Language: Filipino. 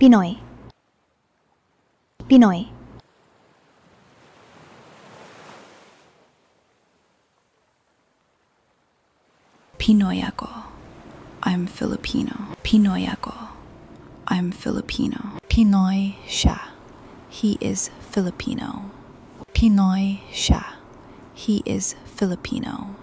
Pinoy. Pinoy. Pinoy ako. I'm Filipino. Pinoy ako. I'm Filipino. Pinoy siya. He is Filipino. Pinoy siya. He is Filipino.